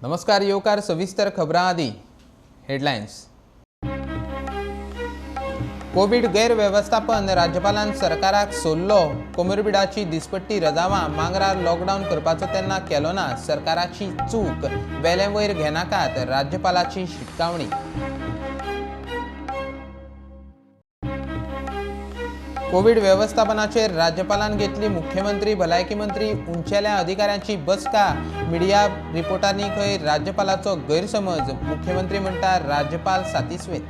नमस्कार येवकार सविस्तर खबरां आदी हेडलायन्स। कोविड गैरव्यवस्थापन राज्यपालान सरकाराक सोल्लो। कोमोरबिडाची दिसपट्टी रजावां मांगरार लॉकडावन करपाचो तेन्ना केलो ना, सरकाराची चूक, वेले वयर घेनाकात, राज्यपालाची शिटकावणी। कोविड व्यवस्थापनाचेर राज्यपालान घेतली मुख्यमंत्री भलायकी मंत्री उंचेल्या अधिकाऱ्यांची बसका। मिडिया रिपोर्टांनी खंय राज्यपालाचो गैरसमज, मुख्यमंत्री म्हणटा राज्यपाल सातिस्वेत।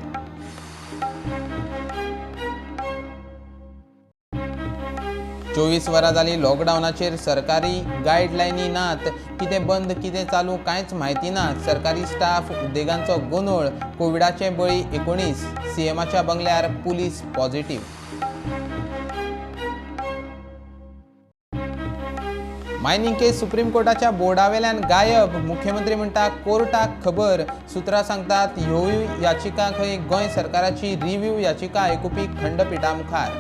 24 वरां जाली लॉकडावनाचेर सरकारी गायडलायनी नात, कितें बंद कितें चालू कांयच म्हायती ना, सरकारी स्टाफ उद्देगांचो गोंदळ, कोविडाचे बळी 19, सीएमाच्या बंगल्यार police positive. Mining case supreme कोर्टाच्या बोर्डावेल्यान गायब, मुख्यमंत्री म्हणटा कोर्टाक खबर, सुत्रां सांगतात ह्योय याचिका खंय गोंय सरकाराची रिव्ह्यू याचिका आयकुपी खंडपिठा मुखार।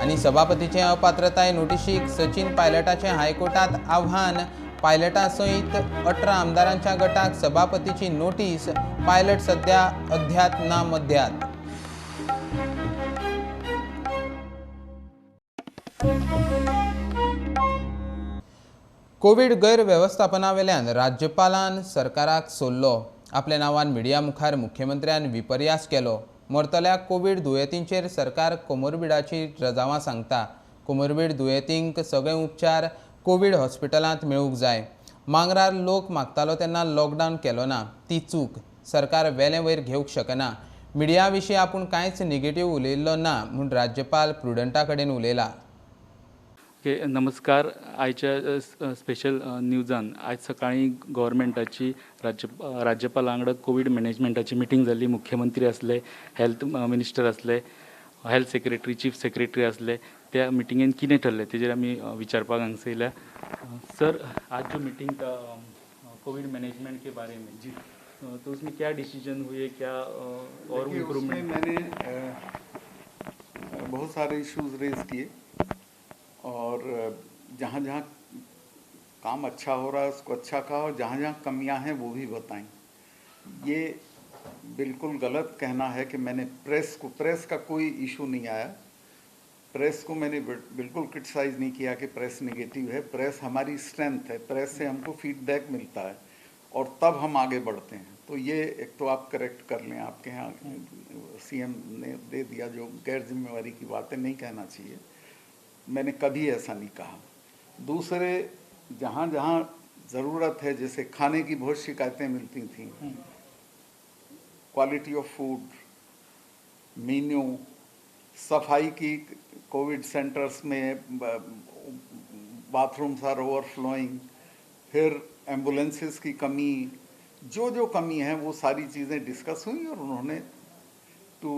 आनी सभापतीचे अपात्रताय नोटिशीक सचिन पायलटाचे हायकोर्टात आव्हान, पायलटा सयत 18 आमदारांच्या गटाक सभापतीची नोटीस, पायलट सध्या अध्यात ना मध्यात। कोविड गैरव्यवस्थापनावेल्यान राज्यपालान सरकाराक सोल्लो। आपल्या नांवान मिडिया मुखार मुख्यमंत्र्यान विपर्यास केलो। मरतल्या कोविड दुयेंतींचेर सरकार कोमोरबिडाची रजावां सांगता। कोमोरबीड दुयेंतींक सगळे उपचार कोविड हॉस्पिटलांत मेळूंक जाय। मांगरार लोक मागतालो तेन्ना लॉकडावन केलो ना, ती चूक, सरकार वेले वयर घेवंक शकना। मिडिया विशीं आपूण कांयच निगेटिव्ह उलयल्लो ना म्हूण राज्यपाल प्रुडंटा कडेन उलयला। नमस्कार। आयच्या स्पेशल न्यूजान आज सकाळी गव्हर्मेंटाची राज्यपाला वांगडा कोविड मॅनेजमेंटाची मिटींग जाल्ली। मुख्यमंत्री असले, हेल्थ मिनिस्टर असले, हेल्थ सेक्रेटरी, चीफ सेक्रेटरी असले। त्या मिटिंगेन कितें ठरलें तेजेर आमी विचारपाक हांगसर येयल्या। सर, आज जो मीटिंग था कोविड मैनेजमेंट के बारे में जी, तो उसमें क्या डिसीजन हुए, क्या और इम्प्रूवमेंट? मैंने बहुत सारे इश्यूज रेज किए और जहाँ जहाँ काम अच्छा हो रहा है उसको अच्छा कहा और जहाँ जहाँ कमियां हैं वो भी बताएं। ये बिल्कुल गलत कहना है कि मैंने प्रेस का कोई इशू नहीं आया। प्रेस को मैंने बिल्कुल क्रिटिसाइज नहीं किया कि प्रेस नेगेटिव है। प्रेस हमारी स्ट्रेंथ है, प्रेस से हमको फीडबैक मिलता है और तब हम आगे बढ़ते हैं। तो ये एक तो आप करेक्ट कर लें, आपके यहाँ सीएम ने दे दिया जो गैर जिम्मेवारी की बातें नहीं कहना चाहिए, मैंने कभी ऐसा नहीं कहा। दूसरे, जहाँ जहाँ ज़रूरत है, जैसे खाने की बहुत शिकायतें मिलती थी, क्वालिटी ऑफ फूड, मेन्यू, सफाई की, कोविड सेंटर्स में बाथरूम्स आर ओवरफ्लोइंग, फिर एम्बुलेंसेस की कमी, जो जो कमी है वो सारी चीज़ें डिस्कस हुई और उन्होंने to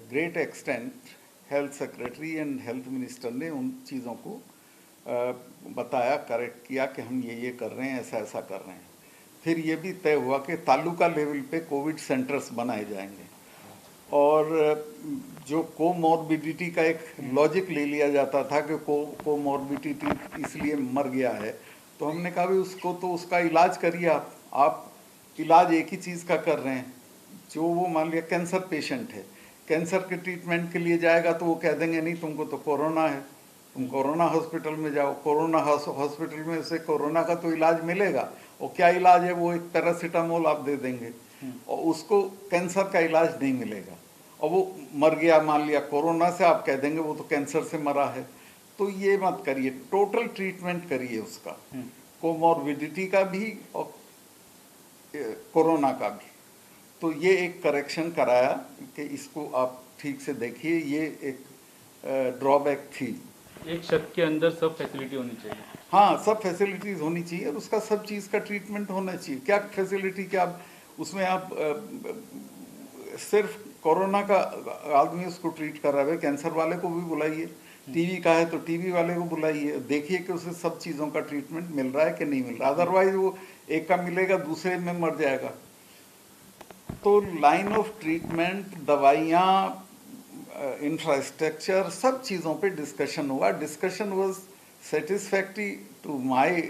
great extent health secretary and health minister ने उन चीज़ों को बताया, करेक्ट किया कि हम ये कर रहे हैं, ऐसा ऐसा कर रहे हैं। फिर ये भी तय हुआ कि तालुका लेवल पे कोविड सेंटर्स बनाए जाएंगे और जो कोमॉर्बिडिटी का एक लॉजिक ले लिया जाता था कि कोमॉर्बिडिटी इसलिए मर गया है, तो हमने कहा भी उसको तो उसका इलाज करिए। आप इलाज एक ही चीज़ का कर रहे हैं। जो वो मान लिया कैंसर पेशेंट है, कैंसर के ट्रीटमेंट के लिए जाएगा तो वो कह देंगे नहीं तुमको तो कोरोना है, तुम कोरोना हॉस्पिटल में जाओ। कोरोना हॉस्पिटल में से कोरोना का तो इलाज मिलेगा, और क्या इलाज है, वो एक पैरासीटामोल आप दे देंगे और उसको कैंसर का इलाज नहीं मिलेगा और वो मर गया, मान लिया कोरोना से, आप कह देंगे वो तो कैंसर से मरा है। तो ये मत करिए, टोटल ट्रीटमेंट करिए उसका, कोमॉर्बिडिटी का भी और कोरोना का भी। तो ये एक करेक्शन कराया कि इसको आप ठीक से देखिए, ये एक ड्रॉबैक थी। एक शक के अंदर सब फैसिलिटी होनी चाहिए। हाँ, सब फैसिलिटीज़ होनी चाहिए और उसका सब चीज़ का ट्रीटमेंट होना चाहिए। क्या फैसिलिटी, क्या उसमें आप सिर्फ कोरोना का आदमी उसको ट्रीट कर रहा है, कैंसर वाले को भी बुलाइए, टीबी का है तो टीबी वाले को बुलाइए, देखिए कि उसे सब चीज़ों का ट्रीटमेंट मिल रहा है कि नहीं मिल रहा। अदरवाइज वो एक का मिलेगा दूसरे में मर जाएगा। तो लाइन ऑफ ट्रीटमेंट, दवाइयाँ, इंफ्रास्ट्रक्चर, सब चीज़ों पे डिस्कशन हुआ. Discussion was satisfactory to my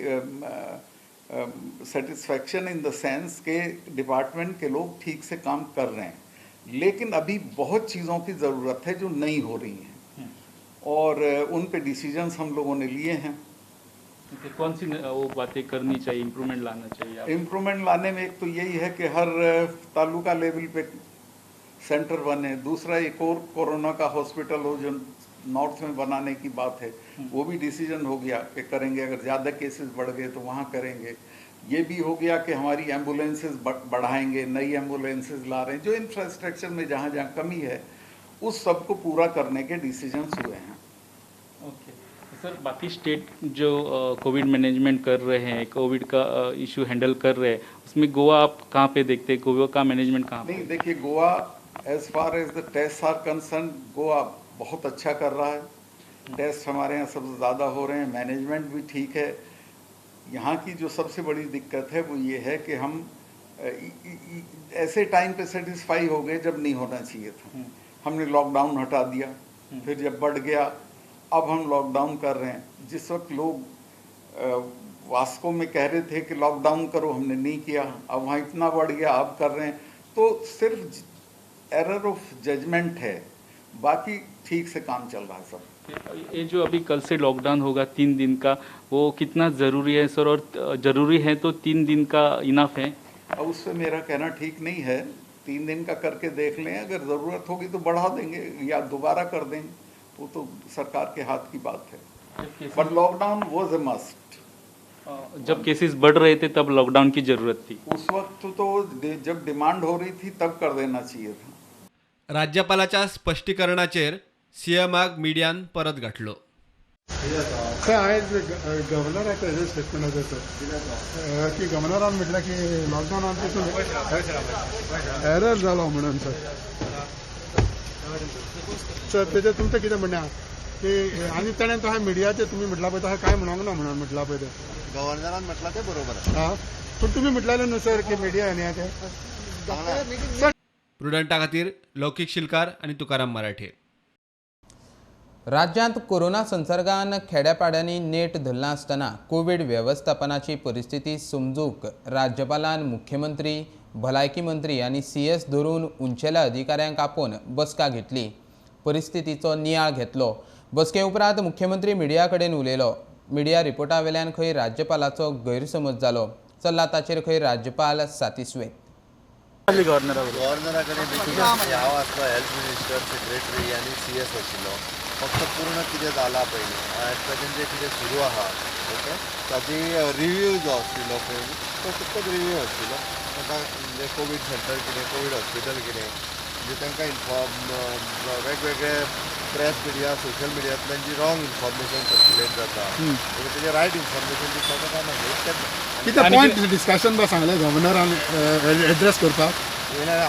satisfaction in the sense के डिपार्टमेंट के लोग ठीक से काम कर रहे हैं, लेकिन अभी बहुत चीज़ों की ज़रूरत है जो नहीं हो रही हैं और उन पे डिसीजंस हम लोगों ने लिए हैं. कौन सी वो बातें करनी चाहिए, इम्प्रूवमेंट लाना चाहिए? इम्प्रूवमेंट लाने में एक तो यही है कि हर तालुका लेवल पे सेंटर बने. दूसरा एक और कोरोना का हॉस्पिटल हो जो नॉर्थ में बनाने की बात है, वो भी डिसीजन हो गया कि करेंगे. अगर ज़्यादा केसेस बढ़ गए तो वहाँ करेंगे. ये भी हो गया कि हमारी एम्बुलेंसेस बढ़ाएंगे, नई एम्बुलेंसेस ला रहे हैं. जो इंफ्रास्ट्रक्चर में जहाँ जहाँ कमी है उस सब को पूरा करने के डिसीजंस हुए हैं. ओके सर, बाकी स्टेट जो कोविड मैनेजमेंट कर रहे हैं, कोविड का इशू हैंडल कर रहे हैं, उसमें गोवा आप कहाँ पे देखते हैं? गोवा का मैनेजमेंट कहाँ पे? नहीं, देखिए, Goa as far as the test are concern, Goa बहुत अच्छा कर रहा है. टेस्ट हमारे यहाँ सबसे ज़्यादा हो रहे हैं, मैनेजमेंट भी ठीक है. यहाँ की जो सबसे बड़ी दिक्कत है वो ये है कि हम ऐसे टाइम पे सेटिस्फाई हो गए जब नहीं होना चाहिए था. हमने लॉकडाउन हटा दिया, फिर जब बढ़ गया अब हम लॉकडाउन कर रहे हैं. जिस वक्त लोग वास्को में कह रहे थे कि लॉकडाउन करो, हमने नहीं किया. अब वहाँ इतना बढ़ गया, अब कर रहे हैं. तो सिर्फ एरर ऑफ जजमेंट है, बाकी ठीक से काम चल रहा है सब. ये जो अभी कल से लॉकडाउन होगा 3 दिन का, वो कितना ज़रूरी है सर? और ज़रूरी है तो 3 दिन का इनफ है? अब उस पर मेरा कहना ठीक नहीं है. 3 दिन का करके देख लें, अगर ज़रूरत होगी तो बढ़ा देंगे या दोबारा कर देंगे, वो तो सरकार के हाथ की बात है. But lockdown was a must. जब केसेस बढ़ रहे थे तब लॉकडाउन की ज़रूरत थी. उस वक्त तो जब डिमांड हो रही थी तब कर देना चाहिए था. राज्यपालाच्या स्पष्टीकरणाचेर सीएमाक मिडियान परत गाठलो. सर आयज गव्हर्नराक हेजें स्टेटमेंट आसा सर की गव्हर्नरान म्हटलें की लॉकडावनान पासून एरर जालो म्हणून सर तेजेर तुमचें कितें म्हणणें आहा की आनी ताणें तशें मिडियाचेर तुमी म्हटलां पळय तशें कांय म्हणूंक ना म्हणून म्हटलां पळय तें गव्हर्नरान म्हटलं ते बरोबर आहे. हां पूण तुमी म्हटलेलें न्हू सर की मिडिया हें तें सर. प्रुडंटा खातीर लौकीक शिलकार आनी तुकाराम मराठे. राज्यांत कोरोना संसर्गान खेड्यापाड्यांनी नेट धरला आसतना कोविड वेवस्थापनाची परिस्थिती समजूंक राज्यपालान मुख्यमंत्री, भलायकी मंत्री आनी CS धरून उंचेल्या अधिकाऱ्यांक आपोवन बसका घेतली. परिस्थितीचो नियाळ घेतलो. बसके उपरांत मुख्यमंत्री मिडिया कडेन उलयलो. मिडिया रिपोर्टा वेल्यान खंय राज्यपालाचो गैरसमज जालो. चल्ला ताचेर खंय राज्यपाल सातिस्वेत. गव्हर्नराकडे देखील हांव आसलो हेल्थ मिनिस्टर, सेक्रेटरी आनी CS आशिल्लो. फक्त पूर्ण कितें जाला पयलीं एट प्रेजेंट जे कितें सुरू आहा ओके ताजी रिव्यू जो आशिल्लो पयलीं तो फकत रिव्यू आशिल्लो. ताका म्हणजे कोवीड सेंटर कितें, कोवीड हॉस्पिटल कितें, म्हणजे तांकां वेगवेगळे प्रेस मिडिया, सोशल मिडियांतल्यान जी रॉंग इन्फॉर्मेशन सर्क्युलेट जाता तेजें रायट इन्फॉर्मेशन दिवपाचो काम आसलें. कितें पॉयंट डिस्कशन बा सांगलें गव्हर्नरान एड्रेस करपाक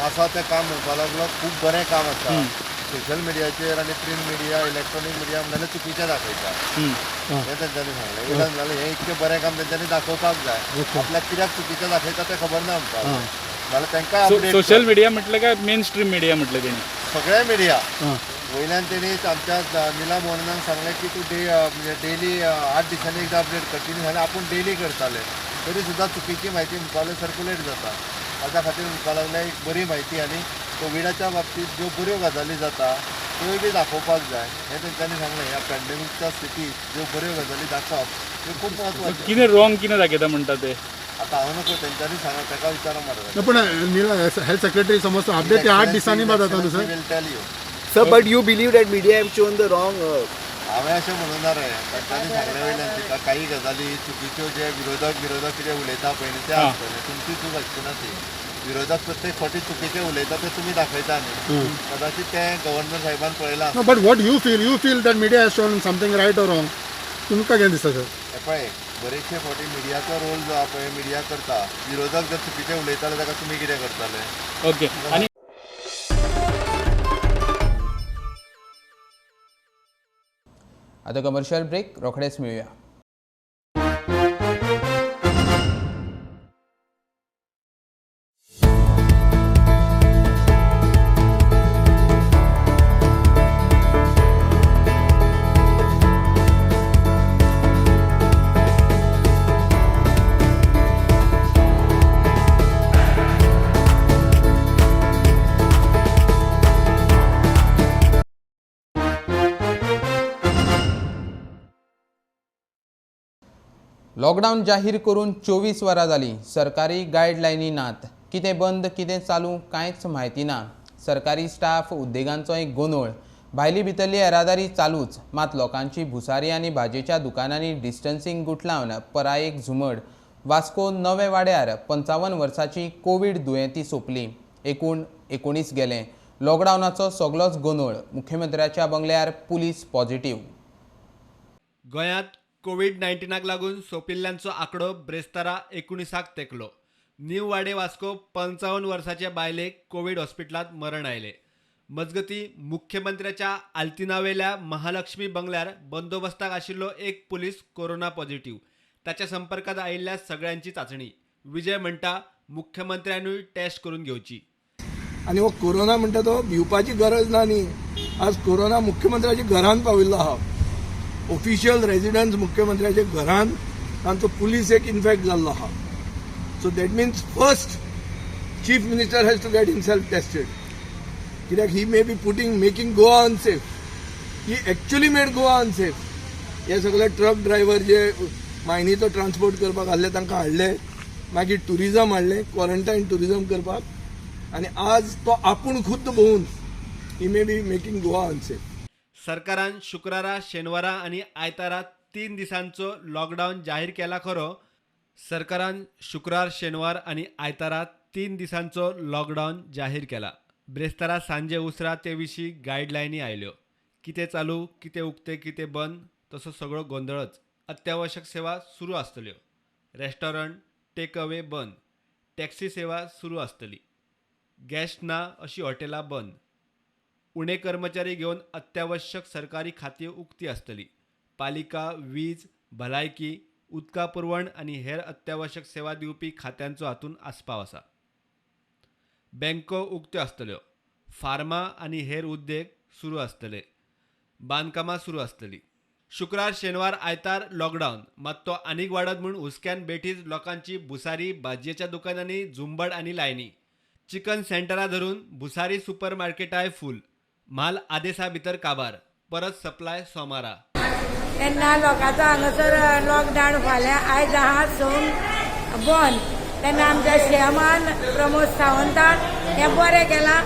आसा तें काम म्हणपा लागलो. खूब बरें काम आसा सोशल मिडियाचेर आनी प्रिंट मिडिया, इलेक्ट्रॉनीक मिडिया म्हणल्यार चुकीचें दाखयता हें तेंच्यांनी सांगलें. इलाज जालें हें इतकें बरें काम तेंच्यांनी दाखोवपाक जाय. आपल्याक कित्याक चुकीचें दाखयता तें खबर ना म्हणपाक जाल्यार तांकां अपडेट. सोशल मीडिया म्हटलं काय मेन स्ट्रीम मीडिया म्हटलं तेणी? सगळे मिडिया. वयल्यान तेणी आमच्या निला मोहनान सांगलें की तूं म्हणजे डेली 8 दिसांनी एकदां अपडेट करची न्ही जाल्यार आपूण डेली करताले. तरी सुद्दां चुकीची म्हायती म्हणपाक सर्क्युलेट जाता. ताच्या खातीर म्हणपाक लागलें एक बरी म्हायती आनी कोविडाच्या बाबतींत ज्यो बऱ्यो गजाली जाता त्योय बी दाखोवपाक जाय हें तेंच्यांनी सांगलें. ह्या पॅन्डेमिकच्या स्थितींत ज्यो बऱ्यो गजाली दाखोवप ह्यो खूब म्हत्वाचें. कितें रॉंग कितें दाखयता म्हणटा ते? आतां हांव नको, तेंच्यांनी सांगा, ताका विचारा मरे. पण हेल्थ सेक्रेटरी समज अपडेट 8 दिसांनी बाद जाता न्हू sir. Will tell you. Sir, but you believe that media have shown the wrong. हांवें अशें म्हणूं ना रे. तांच्यांनी सांगले वयल्यान तिका काही गजाली चुकीच्यो जे विरोधक कितें उलयता पळय न्ही ते आसतले. तुमची चूक आसची ना ती. विरोधक प्रत्येक फावटी चुकीचें उलयता तें तुमी दाखयता न्ही. कदाचित तें गव्हर्नर साहेबान पळयलां. No, but what you feel that media has shown something right or wrong? तुमकां कितें दिसता सर? पळय बरेचशे फावटी मिडियाचो रोल जो आहा पळय, मिडिया करता. विरोधक जर चुकीचें उलयताले ताका तुमी कितें करताले? ओके. आणि आता कमर्शियल ब्रेक रोखडेच मिळूया. लॉकडावन जाहीर करून 24 वरां जाली, सरकारी गायडलायनी नात. कितें बंद कितें चालू कांयच म्हायती ना. सरकारी स्टाफ उद्देगांचोय गोंदळ. भायली भितरली येरादारी चालूच, मात लोकांची भुसारी आनी भाजयेच्या दुकानांनी डिस्टन्सिंग गुटलावन परायेक झुमड. वास्को नवे वाड्यार 55 वर्सांची कोवीड दुयेंती सोंपली. एकूण 19 गेले. लॉकडावनाचो सगळोच गोंदळ. मुख्यमंत्र्याच्या बंगल्यार पुलीस पॉझिटिव्ह. गोंयांत कोविड-19 लागून सोंपिल्ल्यांचो आंकडो ब्रेस्तारा 19 तेंकलो. न्यू वाडे वास्को 55 वर्साच्या बायलेक कोविड हॉस्पिटलांत मरण आयले. मजगती मुख्यमंत्र्याच्या आल्तिनावेल्या महालक्ष्मी बंगल्यार बंदोबस्ताक आशिल्लो एक पुलीस कोरोना पॉझिटिव्ह. ताच्या संपर्कात आयिल्ल्या सगळ्यांची चाचणी. विजय म्हणटा मुख्यमंत्र्यांनूय टेस्ट करून घेवची. आणि हो कोरोना म्हणटा तो भिवपाची गरज ना न्ही. आज कोरोना मुख्यमंत्र्याच्या घरान पाविल्लो आहा. ऑफिशियल रेजिडन्स मुख्यमंत्र्याच्या घरान तांचो पुलीस एक इन्फेक्ट जाल्लो आहा. So that means first chief minister has to get himself tested. कित्याक he may be making Goa unsafe. He actually made Goa unsafe. हे सगळे ट्रक ड्रायव्हर जे मायनीचो ट्रान्सपोर्ट करपाक हाडले तांकां हाडले, मागीर टुरिझम हाडले, क्वॉरंटायन टुरिझम करपाक, आनी आज तो आपूण खुद्द भोवून he may be making Goa unsafe. सरकारान शुक्रारा, शेनवारा आनी आयतारा 3 दिसांचो लॉकडावन जाहीर केला खरो. सरकारान शुक्रार, शेनवार आनी आयतारा 3 दिसांचो लॉकडावन जाहीर केला. ब्रेस्तारा सांजे उसरा ते विशीं गायडलायनी आयल्यो. कितें चालू, कितें उक्ते, कितें बंद, तसो सगळो गोंधळच. अत्यावश्यक सेवा सुरू आसतल्यो. रेस्टॉरंट, टेक अवे बंद. टॅक्सी सेवा सुरू आसतली. गॅस्ट ना अशी हॉटेलां बंद. उणे कर्मचारी घेवन अत्यावश्यक सरकारी खातीं उक्ती आसतली. पालिका, वीज, भलायकी, उदका पुरवण आनी हेर अत्यावश्यक सेवा दिवपी खात्यांचो हातूंत आस्पाव आसा. बँको उक्त्यो आसतल्यो. फार्मा आनी हेर उद्देग सुरू आसतले. बांदकामां सुरू आसतलीं. शुक्रार, शेनवार, आयतार लॉकडावन. मात तो आनीक वाडत म्हूण हुस्क्यान बेठीच लोकांची भुसारी, भाजयेच्या दुकानांनी झुंबड आनी लायनी. चिकन सेंटरां धरून भुसारी सुपर मार्केटाय फूल. म्हाल आदेसा भितर काबार. परत सप्लाय सोमारा. तेन्ना लोकांचो हांगासर लॉकडावन फाल्यां आयज आहा सोम बंद. तेन्ना आमच्या सीएमान प्रमोद सावंतान हें बरें केलां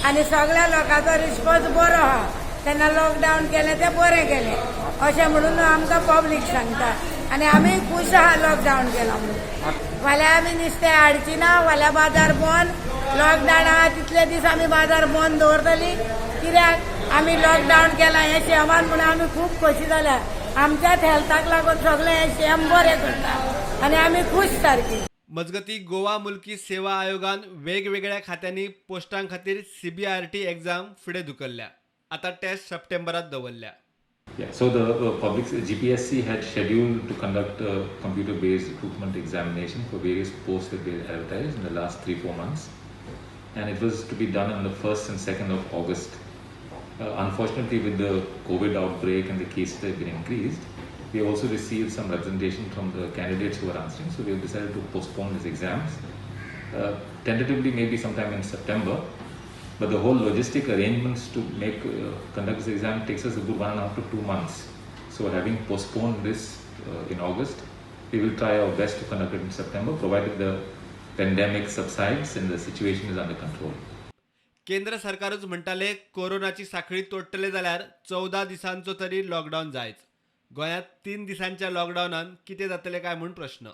आनी सगळ्या लोकांचो रिस्पॉन्स बरो आहा. तेन्ना लॉकडावन केलें तें बरें केलें अशें म्हणून आमकां पब्लीक सांगता. आनी आमी खूश आहा लॉकडावन केला म्हणून. फाल्यां आमी नुस्तें हाडची ना. फाल्यां बाजार बंद. लॉकडावन आहा तितले दीस आमी बाजार बंद दवरतली. कित्याक आमी लॉकडावन केलां हें सीएमान म्हणून आमी खूब खोशी जाल्या. आमच्याच हेल्थाक लागून सगळें हें सीएम बरें करता आनी आमी खूश सारकी. मजगती गोवा मुल्की सेवा आयोगान वेगवेगळ्या खात्यांनी पोस्टां खातीर CBRT एग्जाम फुडें धुकल्ल्या. आतां टेस्ट सप्टेंबरांत दवरल्या. Yeah, so the public GPSC had scheduled to conduct a computer-based recruitment examination for various posts that they advertised in the last 3-4 months, and it was to be done on the 1st and 2nd of August. Unfortunately, with the COVID outbreak and the cases that have been increased, we have also received some representation from the candidates who are answering, so we have decided to postpone these exams, tentatively maybe sometime in September. But the whole logistic arrangements to conduct this exam takes us a good 1.5 to 2 months. So having postponed this in August, we will try our best to conduct it in September, provided the pandemic subsides and the situation is under control. केंद्र सरकारच म्हणटाले कोरोनाची साखळी तोडटले जाल्यार 14 दिसांचो तरी lockdown जायच. गोंयांत 3 दिसांच्या लॉकडावनान कितें जातलें काय म्हूण प्रश्न.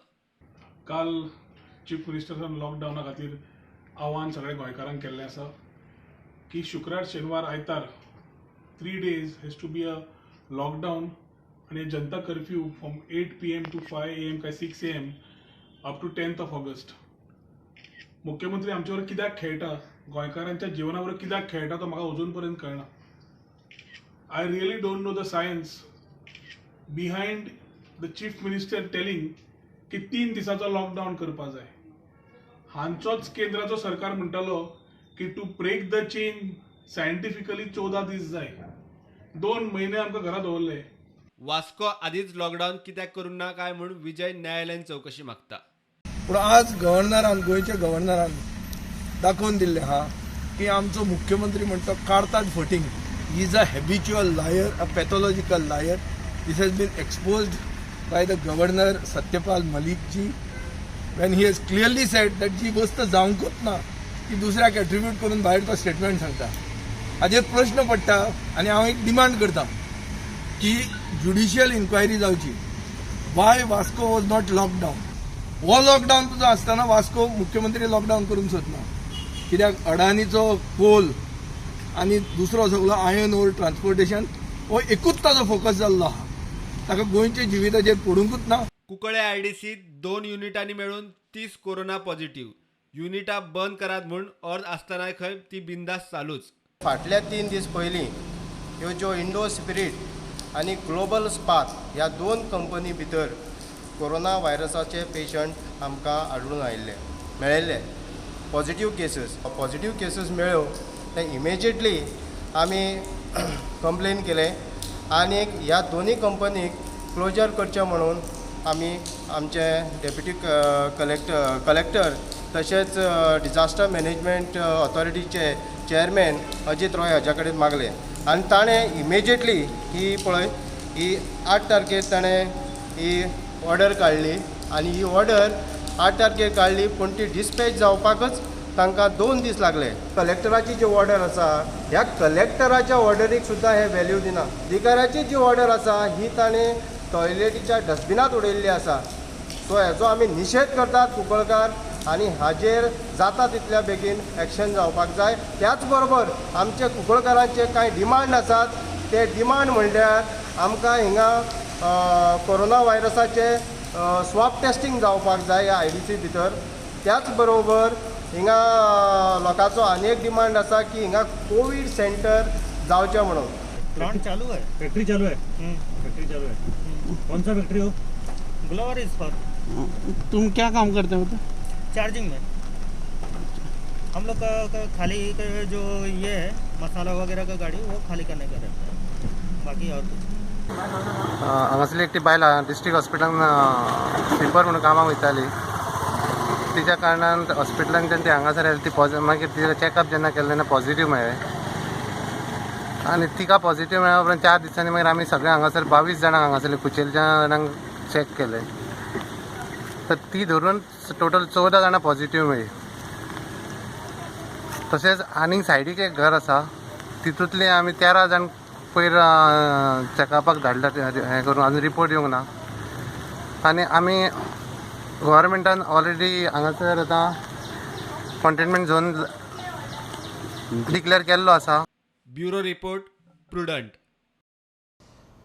काल चीफ मिनिस्टरान लॉकडावना खातीर आव्हान सगळ्या गोंयकारांक केल्लें आसा की शुक्रार, शेनवार, आयतार 3 days has to be a lockdown आनी जनता curfew from 8 PM to 5 AM काय 6 AM up to 10th of August. मुख्यमंत्री आमचे बरोबर कित्याक खेळटा, गोंयकारांच्या जिवना बरोबर कित्याक खेळटा तो म्हाका अजून पर्यंत कळना. I really don't know the science behind the chief minister telling की 3 दिसाचो लॉकडावन करपा जाय. हांचोच केंद्राचो सरकार म्हणटालो की to break the chain scientifically 14 दीस जाय. 2 म्हयने आमकां घरा दवरले. वास्को आदींच लॉकडावन कित्याक करूं ना काय म्हूण विजय न्यायालयान चवकशी मागता. पूण आज गव्हर्नरान, गोंयच्या गव्हर्नरान दाखोवन दिल्लें आहा की आमचो मुख्यमंत्री म्हणटा काडटात फटींग. ही इज अ हॅबिच्युअल लायर, अ पॅथॉलॉजिकल लायर. This has been exposed by the Governor Satyapal Malikji, when he has clearly said that जी गोष्ट जावंकूच ना ती दुसऱ्याक एट्रिब्यूट करून भायर तो स्टेटमेंट सांगता. हाजेर प्रश्न पडटा आनी हांव एक डिमांड करता की ज्युडिशियल इन्क्वायरी जावची. Y Vasco was not lockdown. हो लॉकडावन तुजो आसतना वास्को मुख्यमंत्री लॉकडावन करूंक सोदना. कित्याक अडानीचो कोल आनी दुसरो सगळो आयर्न ओर ट्रान्सपोर्टेशन हो एकूच ताजो फोकस जाल्लो आहा. ताका गोंयच्या जिविताचेर पडूंकूच ना. कुंकळे आयडीसीत 2 युनिटांनी मेळून 30 कोरोना पॉझिटिव्ह. युनिटां बंद करात म्हूण अर्ज आसतनाय खंय ती बिंदास चालूच. फाटल्या 3 दीस पयलीं ह्यो ज्यो इंडो स्पिरीट आनी ग्लोबल स्पार्क ह्या 2 कंपनी भितर कोरोना व्हायरसाचे पेशंट आमकां आढळून मेळिल्ले पॉझिटिव्ह केसीस मेळ्यो ते इमिजिएटली आमी कंप्लेन केले आनी ह्या दोनी कंपनीक क्लोजर करचे म्हणून आमी आमचे डेप्युटी कलेक्टर तशेंच डिजास्टर मॅनेजमेंट ऑथॉरिटीचे चेअरमॅन अजित रॉय हाच्या कडेन मागले आनी ताणें इमिजिएटली ही 8 तारखेर ताणें ही ऑर्डर काडली आनी ही ऑर्डर 8 तारखेर काडली पूण ती डिस्पॅच जावपाकच तांकां 2 दीस लागले. कलेक्टराची जी ऑर्डर आसा ह्या कलेक्टराच्या ऑर्डरीक सुद्दां हे व्हॅल्यू दिना. अधिकाऱ्याची जी ऑर्डर आसा ही ताणें टॉयलेटीच्या डस्टबिनात उडयल्ली आसा. सो हेचो आमी निशेध करतात कुंकळकार आनी हाजेर जाता तितल्या बेगीन एक्शन जावपाक जाय. त्याच बरोबर आमचे कुंकळकारांचे कांय डिमांड आसात. ते डिमांड म्हणल्यार आमकां हिंगा कोरोना व्हायरसाचे स्वॅब टेस्टिंग जावपाक जाय ह्या आयडीसी भितर. त्याच बरोबर हिंगा लोकांचो आनी एक डिमांड आसा की हिंगा कोविड सेंटर जावचें म्हणून. प्लांट चालू है, फैक्ट्री चालू है. फैक्ट्री चालू है. कौन सा फैक्ट्री हो? ग्लोवर इज फॉर. तुम क्या काम करते हो? चार्जिंग में हम लोग का खाली जो ये है मसाला वगैरह का गाड़ी वो खाली करने का रहता है, बाकी और कुछ. हांगासरली एकटी बायल डिस्ट्रिक्ट हॉस्पिटलान स्लिपर म्हणून कामाक वयताली. तिच्या कारणान हॉस्पिटलान जेन्ना ती हांगासर आयली ती मागीर तिका चॅकअप जेन्ना केलें तेन्ना पॉझिटिव्ह मेळ्ळें आनी तिका पॉझिटिव्ह मेळ्ळ्या उपरांत 4 दिसांनी मागीर आमी सगळे हांगासर 22 जाणांक हांगासरले कुचेलच्या जाणांक चॅक केले. तर ती धरून टोटल 14 जाणां पॉझिटिव्ह मेळ्ळी. तशेंच आनीक सायडीक एक घर आसा तितूंतले आमी 13 जाण पयर चॅकअपाक धाडला हें करून आजून रिपोर्ट येवंक ना. आनी आमी गव्हर्मेंटान ऑलरेडी हांगासर आतां कंटेनमेंट झोन डिक्लेअर केल्लो आसा. Bureau report Prudent.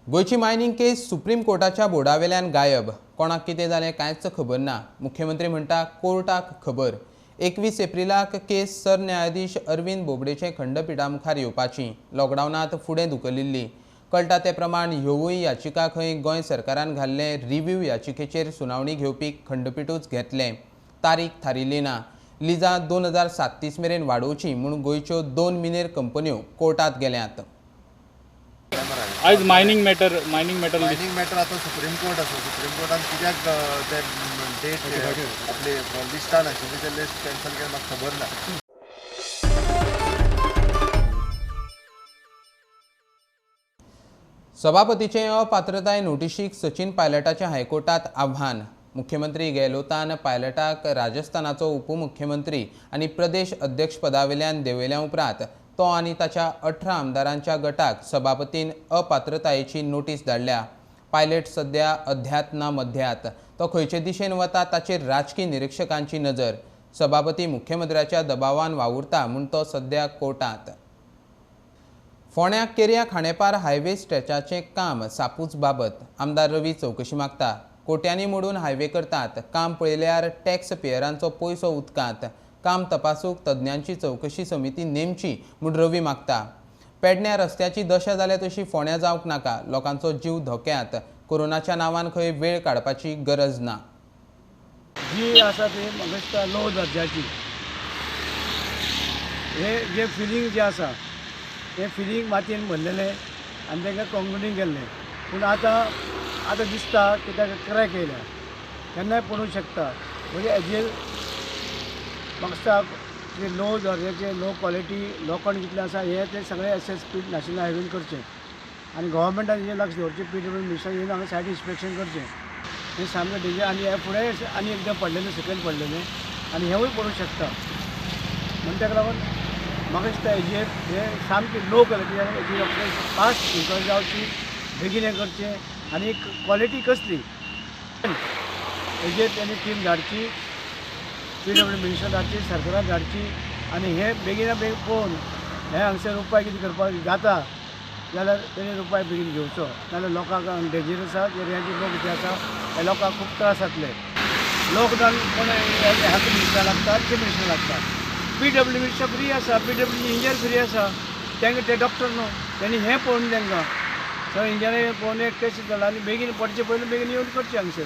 गोयची मायनिंग केस सुप्रीम कोर्टाच्या बोर्डावेल्यान गायब. कोणाक कितें जालें कांयच खबर ना. मुख्यमंत्री म्हणटा कोर्टाक खबर. 21 एप्रिलाक केस सरन्यायाधीश अरविंद बोबडेचे खंडपिठा मुखार येवपाची. लॉकडावनात फुडें धुकलिल्ली. कळटा ते प्रमाण ह्योवूय याचिका खंय गोंय सरकारान घाल्ले रिव्ह्यू याचिकेचेर सुनावणी घेवपी खंडपीठूच घेतले. तारीख थारिल्ली ना. लिजा 2037 मेरेन वाडोवची म्हूण गोंयच्यो 2 मिनेर कंपन्यो कोर्टात गेल्यात. आयज मायनिंग मॅटर आता सुप्रीम कोर्ट आसा. सुप्रीम कोर्टान कित्याक ते डेट आपले लिस्टान आशिल्ली ते लिस्ट कॅन्सल केलें म्हाका खबर ना. सभापतीचे अपात्रताय नोटिशीक सचिन पायलटाचे हायकोर्टात आव्हान. मुख्यमंत्री गेहलोतान पायलटाक राजस्थानाचो उपमुख्यमंत्री आनी प्रदेश अध्यक्ष पदावेल्यान देंवयल्या उपरांत तो आनी ताच्या 18 आमदारांच्या गटाक सभापतीन अपात्रतायेची नोटीस धाडल्या. पायलट सध्या अध्यात ना मध्यात. तो खंयचे दिशेन वता ताचेर राजकीय निरीक्षकांची नजर. सभापती मुख्यमंत्र्याच्या दबावान वावुरता म्हूण तो सध्या कोर्टात. फोंड्यां केऱ्या खांडेपार हायवे स्ट्रेचाचें काम सापूच बाबत आमदार रवी चवकशी मागता. कोट्यांनी मोडून हायवे करतात. काम पळयल्यार टॅक्स पेयरांचो पयसो उदकांत. काम तपासूंक तज्ञांची चवकशी समिती नेमची म्हूण रवी मागता. पेडण्या रस्त्याची दशा जाल्या तशी फोंड्या जावंक नाका. लोकांचो जीव धोक्यांत. कोरोनाच्या नांवान खंय वेळ काडपाची गरज ना. जी आसा ती म्हाका दिसता लो दर्जाची. हे जे फिलींग जे आसा हे फिलींग मातयेन भरलेले आनी तांकां कॉन्क्रिटींग केल्लें. पूण आतां दिसता की ताका क्रॅक येयल्या. केन्नाय पडूंक शकता. म्हणजे हेजेर म्हाका दिसता जे लो दर्जाचे लो क्वॉलिटी लोखंड कितलें आसा हे ते सगळे एसेस पीट नॅशनल हायवेन करचें आनी गव्हर्मेंटान हेजेर लक्ष दवरचें. PWD मिनिस्टर येवन हांगा सायट इन्स्पेक्शन करचें हे सामकें डेंजर आनी हे फुडें आनी एकदां पडलेलें सकयल पडलेलें आनी हेंवूय पडूंक शकता. म्हणून ताका लागून म्हाका दिसता हे सामकें लो क्वॉलिटी हेजी आपल्याक फास्ट इन्क्वायरी जावची, बेगीन हें करचें आनी एक क्वॉलिटी कसली हेजेर तेणी टीम धाडची, PWD मिनिस्टर धाडची, सरकारान धाडची आनी हे बेगिना बेग पळोवन हे हांगसर उपाय कितें करपाक जाता जाल्यार तेणी उपाय बेगीन घेवचो, नाजाल्यार लोकांक डेंजर आसा, एरियाचे लोक जे आसा हे लोकांक खूब त्रास जातले. लॉकडावन कोण हेल्थ मिनिस्टर लागता, चीफ मिनिस्टर लागता. PWD मिनिस्टर फ्री आसा, PWD इंजिनियर फ्री आसा, तांकां ते डॉक्टर न्हू, तेणी हें पळोवन तांकां सगळें इंजिनियर पळोवन एक टेस्ट जाला आनी बेगीन पडचे पयलीं बेगीन येवन करचें हांगसर.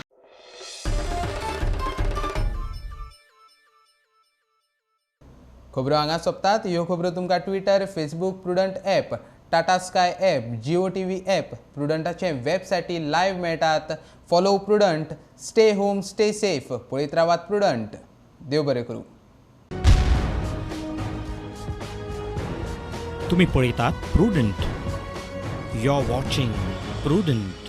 खबरो हांगा सोंपतात. ह्यो खबरो तुमकां Twitter, Facebook, Prudent app, Tata Sky app, Jio TV app, प्रुडंटाचे वेबसायटी लायव्ह मेळटात. Follow Prudent, stay home, stay safe. पळयत रावात प्रुडंट. देव बरें करूं. तुम्ही पळयतात Prudent. You are watching prudent.